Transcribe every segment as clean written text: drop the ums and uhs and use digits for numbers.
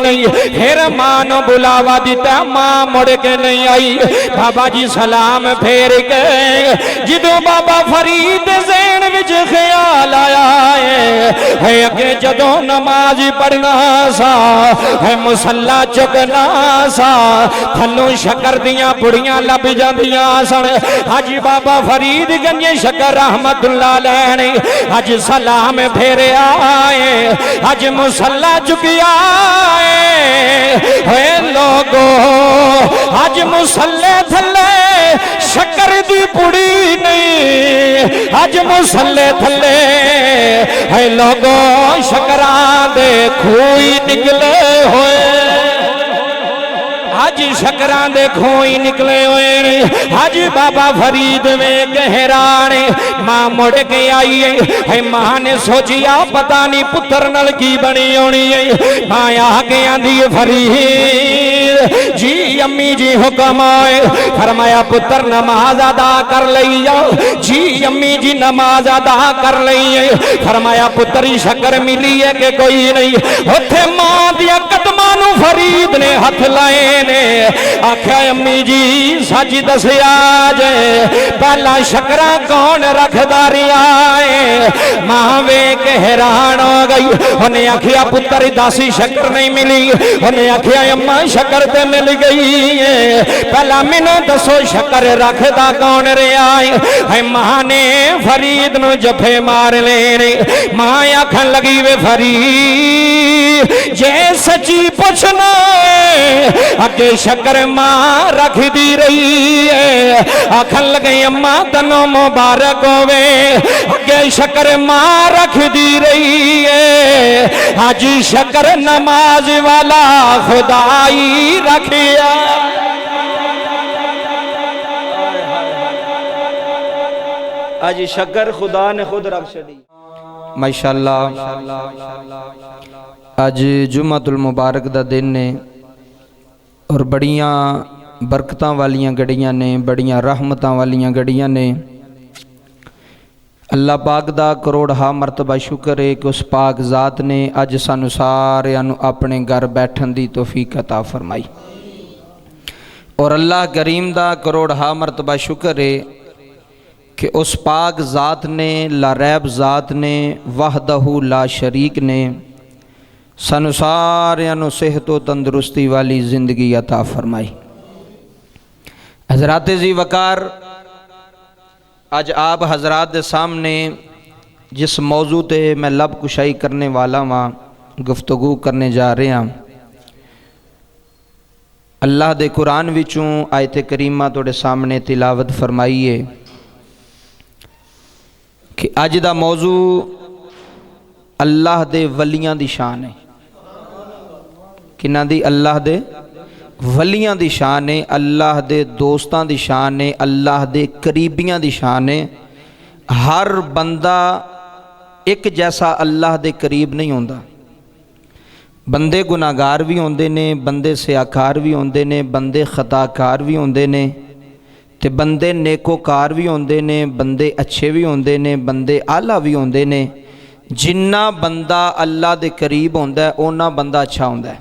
नहीं। फिर मां नु बुलावा दिता, मां मुड़ के नहीं आई। बाबा जी सलाम फेर के जदों बाबा फरीद ज़हन विच ख्याल आया है अगे जदों नमाज पढ़ना सा है मुसल्ला चुकना सा थल्लों शक्कर दियां पुड़ियां लब जांदियां सन। हाजी बाबा फरीद गंजे शक्कर रहमतुल्लाह अलैहि अज सलाम फेरे आए, अज मुसल्ला चुकिया है लोगो, अज मुसल्ले थल्ले शक्कर दी पुड़ी नहीं, अज मुसल्ले थल्ले है लोगो शक्करां दे खूही निकले होए, आज शक्करां दे खूही निकले हुए। आज बाबा फरीद में गहराने मां मुड़ के आई है। मां ने सोचिया पता नहीं पुत्र नल की बनी होनी है। मां आके आंदी फरीद जी अम्मी जी हुक्म आए, फरमाया पुत्र नमाज अदा कर लई जाओ। जी अम्मी जी नमाज अदा कर लई है। फरमाया पुत्र शक्कर मिली है कि कोई नहीं। उथे मां दिया कदमां नूं फरीद ने हथ लाए ने आख्या अम्मी जी सच दसिया जे पहला शक्करा कौन रखदा रिहा है। मां वेख हैरान हो गई। उन्हें आखिया पुत्र दासी शक्कर नहीं मिली। उन्हें आखिया अम्मा शक्कर ते मिल गई है, पहला मैनू दसो शक्कर रखदा कौन रहा है। मां ने फरीद नूं जफे मार लेने। मां आखन लगी वे फरीद जे सच्ची पुछना अगे शक्कर मां रख दी रही है। आखन लगे अम्मा तनों मुबारक होवे, अगे शक्कर मां रख दी रही है। आज शक्कर नमाज वाला खुदाई रखिया। आज शक्कर खुदा ने खुद रख छड़ी। माशाअल्लाह आज जुम्मतुल मुबारक दा दिन ने और बड़ियां बरकतां वालियां गड़ियां ने, बड़ियां रहमतां वालियां गड़ियां ने। अल्लाह पाक दा करोड़ हा मरतबा शुक्र है कि उस पाक ज़ात ने अज सानू सारियां नू अपने घर बैठन दी तौफीक अता फरमाई। और अल्लाह करीम दा करोड़ हा मरतबा शुक्र है कि उस पाक ज़ात ने, लारैब ज़ात ने, वहदहू ला शरीक ने सानू सारियां नू सेहत व तंदुरुस्ती वाली जिंदगी अता फरमाई। हज़रात जी वकार आज आप हज़रात दे सामने जिस मौजू ते मैं लब कुशाई करने वाला वहाँ गुफ्तगू करने जा रहे हैं, अल्लाह दे कुरान विचों आयत करीमा तुहाडे सामने तिलावत फरमाई है कि अज दा मौजू अल्लाह दे वलियां दी शान है। किन्हां दी? अल्लाह दे वलियां दी शान है, अल्लाह दे दोस्तां दी शान है, अल्लाह दे करीबियां दी शान है। हर बंदा एक जैसा अल्लाह दे करीब नहीं होंदा। बंदे गुनाहगार भी होंदे ने, बंदे सियाकार भी होंदे ने, बंदे खताकार भी होंदे ने, ते बंदे नेकोकार भी होंदे ने, बंदे अच्छे भी होंदे ने, बंदे आला भी होंदे ने। जिन्ना बंदा अल्लाह दे करीब होंदा है उन्ना बंदा अच्छा होंदा है,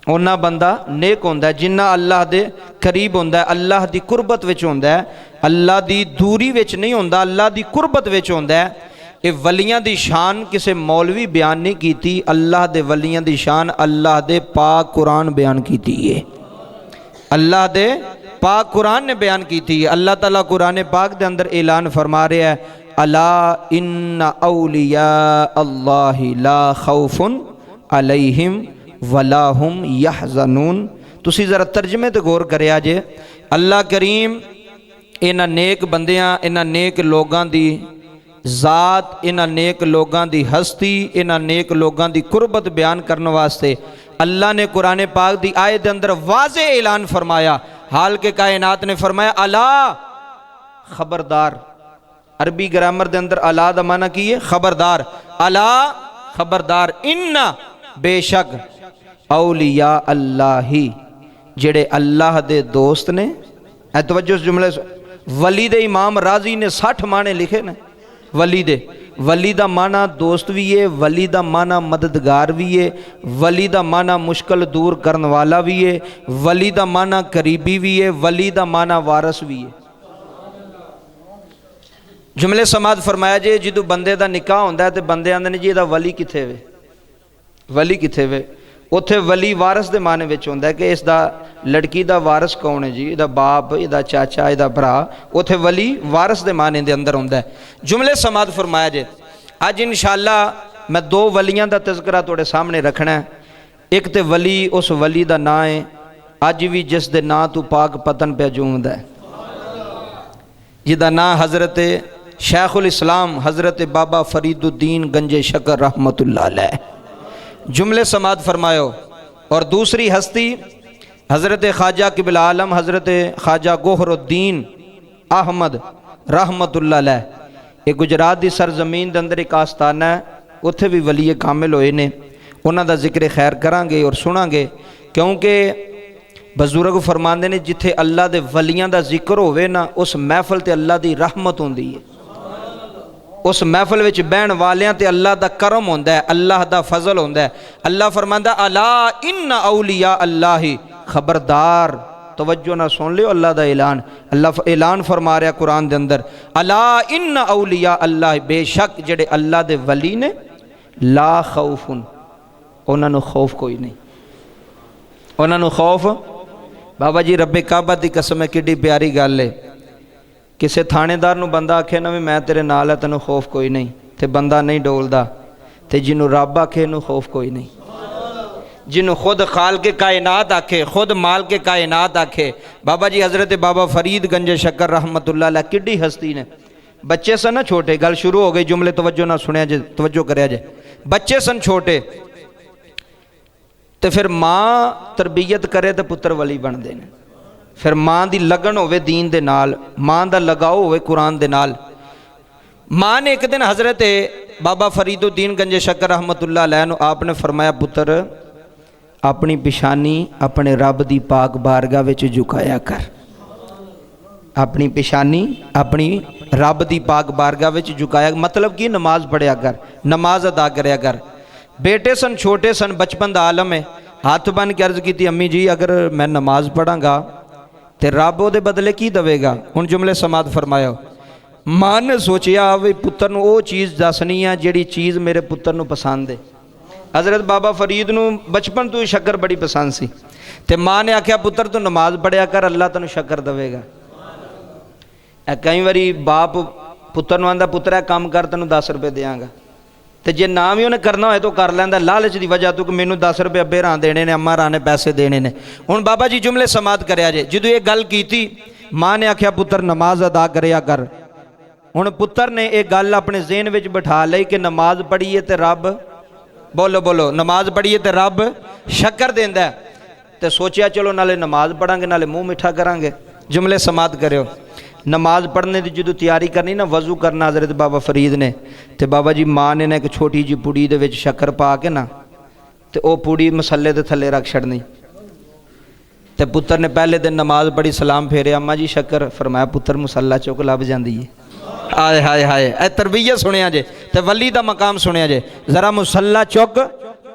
उन्ना बंदा नेक होंदा है। जिन्ना अल्लाह दे करीब होंदा है, अल्लाह दी कुर्बत विच होंदा है, अल्लाह दी दूरी विच नहीं होंदा, अल्लाह दी कुर्बत विच होंदा है। ये वलियां दी शान किसी मौलवी बयान नहीं कीती, अल्लाह दे वलियां दी शान अल्लाह दे पाक कुरान बयान कीती है। अल्लाह दे पाक कुरान ने बयान कीती है। अल्लाह ताला कुरान पाक दे अंदर ऐलान फरमा रहा है, अला इन्ना औलिया अल्लाहि ला खौफुन अलैहिम वला हुम यहज़नून। तुसी ज़रा तर्जमे ते गौर करिया जे, अल्लाह करीम इन्हां नेक बंदियां, इन्हां नेक लोगां दी ज़ात, इन्हां नेक लोगां दी हस्ती, इन्हां नेक लोगां दी कुर्बत बयान करने वास्ते अल्लाह ने कुरान पाक दी आयत के अंदर वाज़े ऐलान फरमाया। हाल के कायनात ने फरमाया अला, खबरदार। अरबी ग्रामर के अंदर अला दा माना की है? खबरदार। अला खबरदार, इन्ना बेशक औलिया अल्लाही, जेड़े अल्लाह दे दोस्त ने। तवज्जो इस जुमले वली दे इमाम राजी ने 60 माने लिखे ने वली दे। वली दा माना दोस्त भी है, वली दा माना मददगार भी है, वली दा माना मुश्किल दूर करने वाला भी है, वली दा माना करीबी भी है, वली दा माना वारस भी है। जुमले समाज फरमाया जे जो बंदे का निकाह होंदा है तो बंदे आंदे ने जी इहदा वली किथे वे, वली किथे वे। उत्थे वली वारस के माने विच होंदा है कि इसदा लड़की दा वारस कौन है जी, इहदा बाप, इहदा चाचा, इहदा भरा। उत्थे वली वारस के माने दे अंदर होंदा है। जुमले समाज फरमाया जे अज इंशाअल्लाह मैं दो वलियां दा तज़किरा तुहाडे सामने रखना है। एक तो वली उस वली दा नाम है अज भी जिस दे नां तू पाक पतन पे जूमदा है, जिहदा नाम हज़रत शेखुल इस्लाम हज़रत बाबा फरीदुद्दीन गंजे शकर रहमतुल्लाह अलैह। जुमले समात फरमायो। और दूसरी हस्ती हज़रत ख्वाजा किबला आलम हज़रत ख्वाजा गोहरुद्दीन अहमद रहमतुल्लाह अलैह। ये गुजरात की सरजमीन के अंदर एक आस्थाना है, उत्थे भी वलीए कामिल होए ने। उन्हां दा जिक्र खैर करांगे और सुनांगे, क्योंकि बजुर्ग फरमाते ने जिथे अल्लाह दे वलियां दा जिक्र होवे ना उस महफिल ते अल्लाह दी रहमत होंदी है। उस महफिल विच बहन वालियां ते अल्लाह दा करम होंदा है, अल्लाह दा फजल होंदा है। अल्लाह फरमांदा अला इन्ना औलिया अल्लाही, खबरदार तवज्जो ना सुन लियो अल्लाह दा ऐलान। अल्लाह ऐलान फरमा रहा कुरान दे अंदर, अला इन्ना औलिया अल्लाह, बेशक जेड़े अल्लाह दे वली ने, ला खौफुन, उन्हां नूं खौफ कोई नहीं, उन्हां नूं खौफ। बाबा जी रब्बे काबा दी कसम है किड्डी प्यारी गल है। किसी थानेदार नूं बंदा आखे ना भी मैं तेरे नाल है तेनों खौफ कोई नहीं, तो बंदा नहीं डोलदा। तो जिन्हों रब आखे इनू खौफ कोई नहीं, जिन्हों खुद खाल के कायनात आखे, खुद माल के कायनात आखे। बाबा जी हज़रत बाबा फरीद गंजे शकर रहमतुल्लाह अलैह किड्डी हस्ती ने। बच्चे सन ना छोटे, गल शुरू हो गई, जुमले तवज्जो ना सुनिया जे, तवज्जो करिया जे। बच्चे सन छोटे तो फिर माँ तरबियत करे तो पुत्र वली बनते हैं। फिर माँ की लगन होवे दीन दे नाल, माँ का लगाओ होवे कुरान दे नाल। माँ ने एक दिन हज़रत बाबा फरीदुद्दीन गंजे शकर रहमतुल्लाह अलैह नूं आपने फरमाया, पुत्र अपनी पिशानी अपने रब की पाक बारगाह विच झुकाया कर, अपनी पिशानी अपनी रब की पाक बारगाह विच झुकाया। मतलब कि नमाज पढ़िया कर, नमाज अदा करया कर। बेटे सन छोटे सन, बचपन का आलम है। हाथ बन के अर्ज की, अम्मी जी अगर मैं नमाज पढ़ांगा तो रब उहदे बदले की देवेगा। हुण जुमले समात फरमायो। मां ने सोचिया भी पुत्र नूं वो चीज़ दसनी है जिहड़ी चीज़ मेरे पुत्र नूं पसंद है। हज़रत बाबा फरीद नूं बचपन तो शक्कर बड़ी पसंद सी, ते मां ने आख्या पुत्र तू नमाज पढ़िया कर, अल्लाह तैनूं शक्कर देवेगा। कई बारी बाप पुत्र नूं आंदा पुत्रा काम कर, तैनूं 10 रुपए देंगा, तो जे ना भी उन्हें करना हो तो कर लैंदा, लालच की वजह तो कि मैनू 10 रुपए अब्बे रां देने ने, अम्मा रां ने पैसे देने ने। हुण बाबा जी जुमले समात करया जे। जदों ये गल कीती, मां ने आख्या पुत्र नमाज अदा करया कर। हुण पुत्र ने एक गल अपने ज़हन विच बिठा लई कि नमाज पढ़ीए तो रब, बोलो बोलो, नमाज पढ़ीए तो रब शक्कर देंदा है। तो सोचिया चलो नाले नमाज पढ़ांगे नाले मुँह मिठा करांगे। जुमले समात करो। नमाज पढ़ने की जो तैयारी करनी ना, वज़ू करना हज़रत बाबा फरीद ने, तो बाबा जी माँ ने ना एक छोटी जी पुड़ी दे विच शक्कर पा के ना, तो वह पुड़ी मसले के थले रख छड़नी। तो पुत्र ने पहले दिन नमाज पढ़ी, सलाम फेरे, अम्मा जी शक्कर, फरमाया पुत्र मुसल्ला चुक लभ जाती है। आए हाय हाय, ए तरबियत सुनिया जे, तो वली का मकाम सुनिया जे, जरा मुसल्ला चुक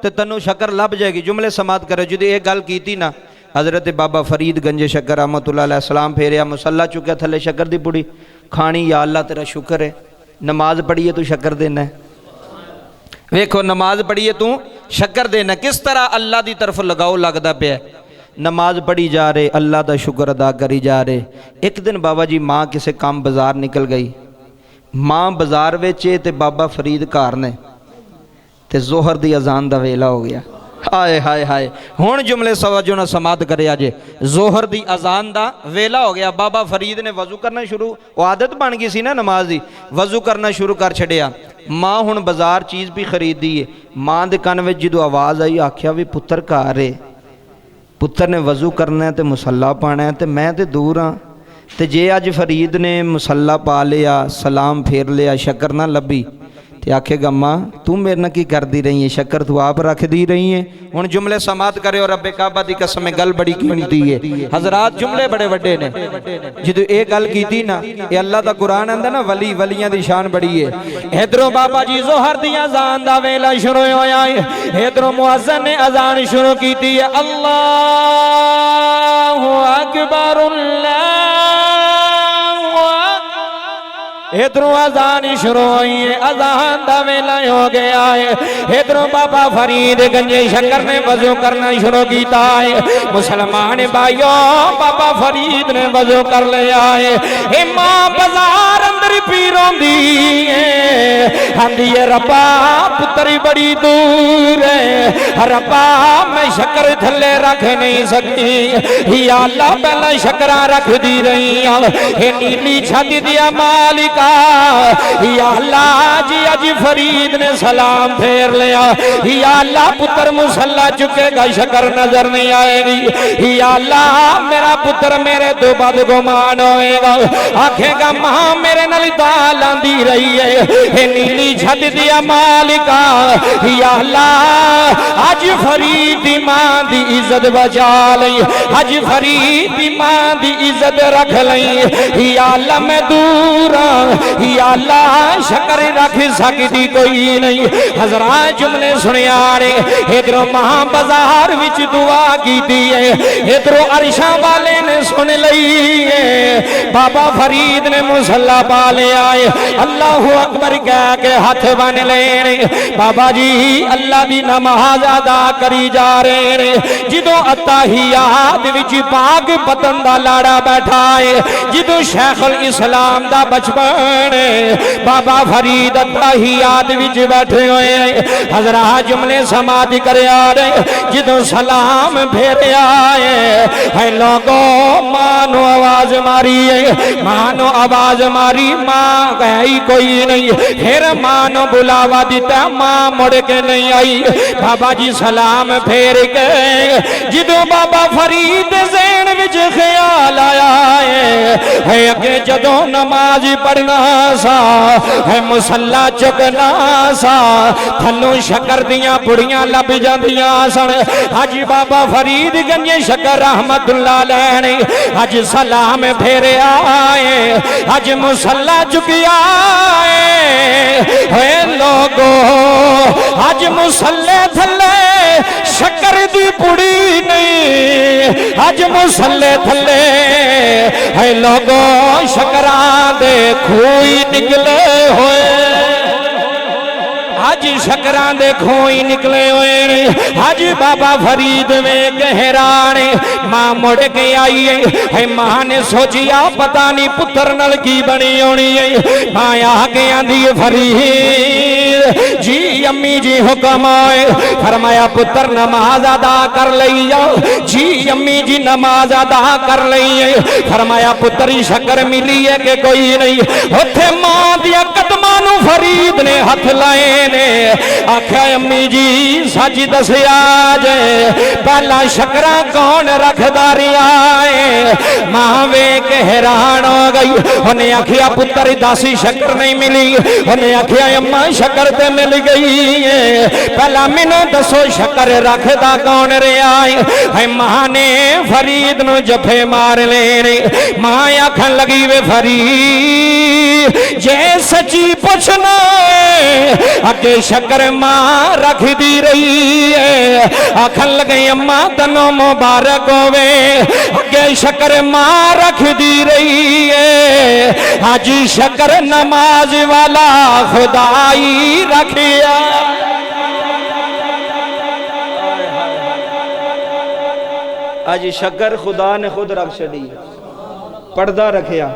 तो तैनूं शक्कर लभ जाएगी। जुमले समात करो। जो ये गल की ना, हज़रत बाबा फरीद गंजे शक्कर रहमतुल्लाह अलैह सलाम फेरिया, मुसल्ला चुक्या, थले शक्कर की पुड़ी खानी। या अल्लाह तेरा शुक्र है, नमाज पढ़िए तू शक्कर देना है। वेखो नमाज पढ़िए तू शक्कर देना, किस तरह अल्लाह की तरफ लगाओ लगता पाया। नमाज पढ़ी जा रहे, अल्लाह का शुक्र अदा करी जा रहे। एक दिन बाबा जी माँ किसी काम बाजार निकल गई। माँ बाजार वेचे तो बाबा फरीद घर ने, तो जोहर की अजान का वेला हो गया। हाय हाय हाय, हुण जुमले सवाजो ना समात करे। अजे जोहर की अजान का वेला हो गया। बाबा फरीद ने वज़ू करना शुरू, वो आदत बन गई सी ना नमाज की, वज़ू करना शुरू कर छड़िया। माँ हुण बाजार चीज़ भी खरीदी है। माँ के कन में जो आवाज़ आई, आख्या भी पुत्र घर है, पुत्र ने वज़ू करना है तो मुसल्ला पाना है, तो मैं तो दूर हाँ। तो जे अज फरीद ने मुसल्ला पा लिया, सलाम फेर लिया, शक्कर ना लभी, तो आखेगा माँ तू मेरे ना की करती रही है, शक्कर तू आप रखती रही है। हुण जुमले समात करे और रब्बे काबा दी कसम गल बड़ी कीमती है। हजरात जुमले बड़े वड्डे ने, जो ये गल की ना ये अल्लाह का कुरान आंदा ना वली वलियां दी शान बड़ी है। इधरों बाबा जी ज़ोहर दी अज़ान दा वेला शुरू होया है, इधरों मुअज्जिन ने अज़ान शुरू की है। अल्लाहु अकबर इधरों अजान शुरू हुई है, अजान का वेला हो गया है। इधरों बाबा फरीद गंजे शक्कर ने वजू करना शुरू किया है। मुसलमान भाइयों बाबा फरीद ने वजू कर लिया है। मां बाजार अंदर पीरों दी आंदी है रब्बा पुत्री बड़ी दूर है, रब्बा मैं शक्कर थले रख नहीं सकती, या अल्लाह पहला शक्करा रख दी रही है नीली छत दिया मालिका, या अल्लाह जी अज फरीद ने सलाम फेर लिया, या अल्लाह पुत्र मुसल्ला चुकेगा शक्कर नजर नहीं आएगी, या अल्लाह मेरा पुत्र मेरे तो बदगुमान होएगा, आखेगा मां मेरे नाल दाल आंदी रही है नीली छत दिया मालिका, या अल्लाह अज फरीद दी मां दी इज्जत बचा लई, अज फरीद दी मां दी इज्जत रख लई, या अल्लाह मैं दूर या अल्लाह शक्कर रख सकती कोई नहीं। हजरात जुमले सुनिया रे, इधरों महा बाजार विच दुआ की है, इधरों अरशा वाले ने सुन लई है, बाबा फरीद ने मुसल्ला पा लिया है। अल्लाह अकबर कह के हाथ बन लेने बाबा जी अल्लाह दी नमाज अदा करी जा रहे ने। जिदों अत्ताहियात विच पाक पतन दा लाड़ा बैठा है, जिदों शैखुल इस्लाम दा बचपन बाबा फरीद अत्ताहियात विच बैठे हुए हजरात जुमले समाधि कर जिदों सलाम फेरे आए है लोगो मानो आवाज मारी है, मानो आवाज मारी मां कही कोई नहीं, फिर मानो बुलावा दिता मां मुड़ के नहीं आई। बाबा जी सलाम फेर के जिदों बाबा फरीद ज़हन विच ख्याल आया है अगे जदों नमाज पढ़ना सा है मुसल्ला चुकना सा थल्लों शक्कर दियां पुड़ियां लब जांदियां सन। अज बाबा फरीद गंजे शक्कर रहमतुल्लाह अलैह अज सलाम फेरे आए, अज मुसल्ला चुकिया है लोगो, अज मुसल्ले थल्ले शक्कर दी पुड़ी नहीं, अज मुसल्ले थल्ले है लोगो शक्करा दे खूई निकले होए, अज शक्करां दे खोई निकले हुए ने। अज बाबा फरीद में गहराने मां मुड़ के आई है, मां ने सोचिया पता नहीं पुत्र नल की बनी होनी है। मां आके आंदी फरीद जी अम्मी जी हुक्म आए, फरमाया पुत्र नमाज अदा कर लई जाओ जी, अम्मी जी नमाज अदा कर लई है। फरमाया पुत्र शक्कर मिली है कि कोई नहीं, उत्थे मां दिया कदमां नूं फरीद ने हथ लाए ने, आख्या अम्मी जी सच दसिया जे पहला शक्करा कौन रखदा रहा है। मां वेख हैरान हो गई, उन्हें आख्या पुत्र दासी शक्कर नहीं मिली, उन्हें आख्या अम्मा शक्कर ते मिल गई है, पहला मैनू दसो शक्कर रखदा कौन रहा है। मां ने फरीद नूं जफे मार लेने, मां आखन लगी वे फरीद जे सच्ची पुछना अगे शक्कर मां रख दी रही है, आखन लगे अम्मा तनों मुबारक होवे अगे शक्कर मां रख दी रही है। आज शक्कर नमाज वाला खुदाई रखिया, आज शक्कर खुदा ने खुद रख छड़ी, पर्दा रखिया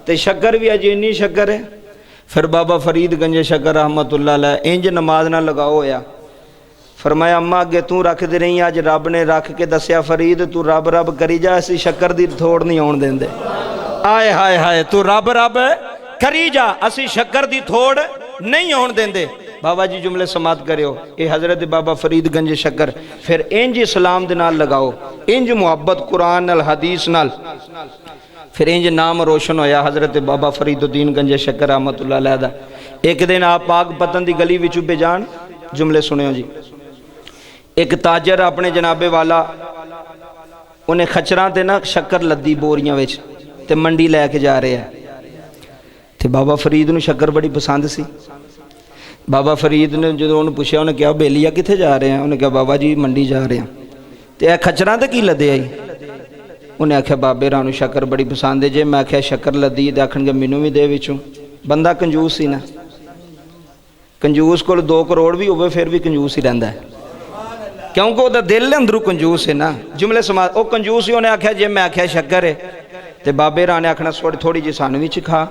ते शक्कर भी अज इन्नी शक्कर है। फिर बाबा फरीद गंजे शक्कर रहमतुल्लाह अलैह इंज नमाज ना लगाओ होया, फरमाया अम्मा अगे तू रखती रही, अज रब ने रख के दसिया फरीद तू रब रब करी जा, असी शक्कर दी थोड़ नहीं आउण देंदे। आए हाय हाय तू रब रब करी जा, असी शक्कर दी थोड़ नहीं आउण देंदे। बाबा जी जुमले समात करियो, ये हजरत बाबा फरीद गंज शक्कर। फिर इंज इस्लाम दे नाल लगाओ, इंज मुहब्बत कुरान नाल हदीस नाल, फिर इंज नाम रोशन होया हजरत बाबा फरीदुद्दीन गंज शक्कर रहमतुल्लाह अलैह दा। एक दिन आप पाक पतन की गली विचों बेजान जुमले सुनियो जी। एक ताजर अपने जनाबे वाला उन्हें खच्चरां ते ना शक्कर लद्दी बोरियां विच ते मंडी लैके जा रहे हैं। तो बाबा फरीद नूं शक्कर बड़ी पसंद सी। बाबा फरीद ने जो उन्होंने पूछा, उन्हें कहा बेलिया कित्थे जा रहे हैं? उन्हें कहा बाबा जी मंडी जा रहे हैं। तो यह खच्चरां ते की लदे आई? उन्हें आख्या बाबे रानू शक्कर बड़ी पसंद है। जे मैं आख्या शक्कर लदी तो आखणगे मैनू भी दे विचों। बंदा कंजूस सी ना, कंजूस कोल 2 करोड़ भी होवे फिर भी कंजूस ही रहिंदा है, क्योंकि वह दिल अंदरों कंजूस है ना। जुमले समाज वो कंजूस ही। उन्हें आख्या जे मैं आख्या शक्कर है तो बाबे रा ने आखना थोड़ी जी सानू भी खा,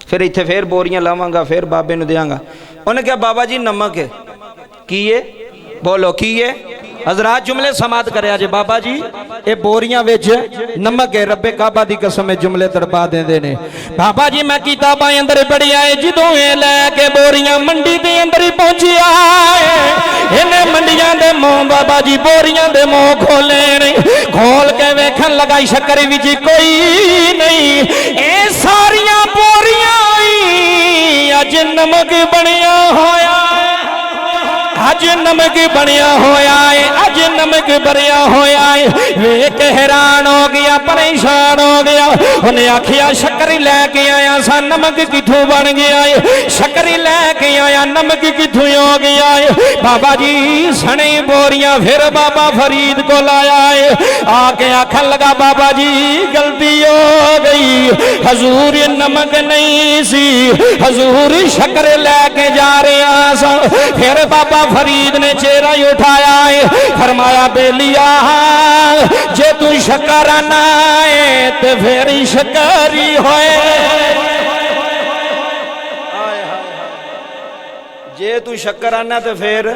फिर इत्थे फिर बोरियां लावांगा, फिर बाबे नूं देंगा। उन्हें कहा बाबा जी नमक है की है? बोलो की है? हजरात जुमले समात करे जे बाबा जी ये बोरियां विच नमक है, रब्बे काबा दी कसम जुमले तड़पा देंदे ने। बाबा जी मैं किताबां अंदर पढ़िया है, जदों ये लैके बोरियां मंडी दे अंदर ही पहुंचिया इन्हें मंडियां दे मुंह बाबा जी बोरियां दे मुंह खोले ने। खोल के वेखन लगाई शक्कर विच कोई नहीं, ये सारियां बोरियां अज नमक बनिया होया, अज नमक बनिया होया है, अज नमक बनिया होया है। वेख हैरान हो गया, परेशान हो गया। उन्हें आखिया शक्कर लैके आया सा, नमक किथों बन गया है? शक्कर लैके आया, नमक किथों हो गया है? बाबा जी सने बोरियां फिर बाबा फरीद को लाया है। आके आखन लगा बाबा जी गलती हो गई, हजूर ये नमक नहीं सी, हजूर शक्कर लैके जा रहे सा। फिर बाबा फरीद ने चेहरा ही उठाया है, फरमाया बेलिया जे तू शक्कर आना है तो फिर शक्करी होए, जे तू शक्कर आना तो फिर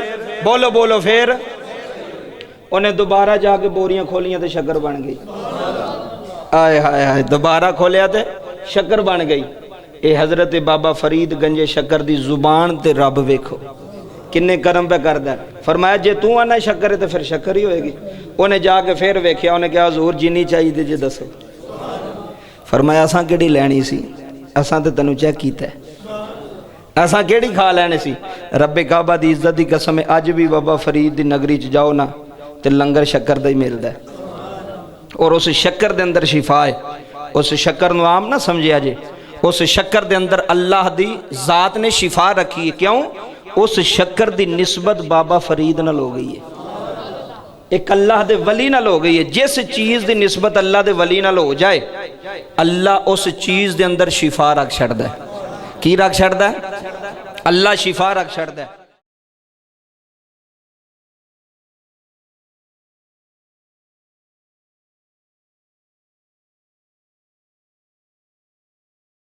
बोलो बोलो फिर। उन्हें दोबारा जाके बोरियां खोलियां तो शक्कर बन गई। आए हाय हाय, दोबारा खोलिया तो शक्कर बन गई। ये हजरत बाबा फरीद गंजे शक्कर दी जुबान ते रब वेखो किन्ने करम पे करदा। फरमाया जे तू आना शक्कर है तो फिर शक्कर ही होएगी। उन्हें जाके फिर वेख्या, उन्हें कहा हजूर जिन्नी चाहिए जे दसो। फरमाया असां केड़ी लैनी सी, असां तो तेनू चेक कीता, असां केड़ी खा लैनी सी। रब्बे काबा दी इज्जत दी कसम है, अज भी बाबा फरीद दी नगरी च जाओ ना तो लंगर शक्कर दा ही मिलदा है, और उस शक्कर दे अंदर शिफा है। उस शक्कर नूं आम ना समझिया जे, उस शक्कर दे अंदर अल्लाह दी जात ने शिफा रखी है। क्यों? उस शक्कर दी निस्बत बाबा फरीद नाल हो गई है, एक अल्लाह दे वली नाल हो गई है। जिस चीज़ दी निस्बत अल्लाह दे वली नाल हो जाए, अल्लाह उस चीज़ दे अंदर शिफा रख छड़दा है। की रख छड़दा है? अल्लाह शिफा रख छड़दा है।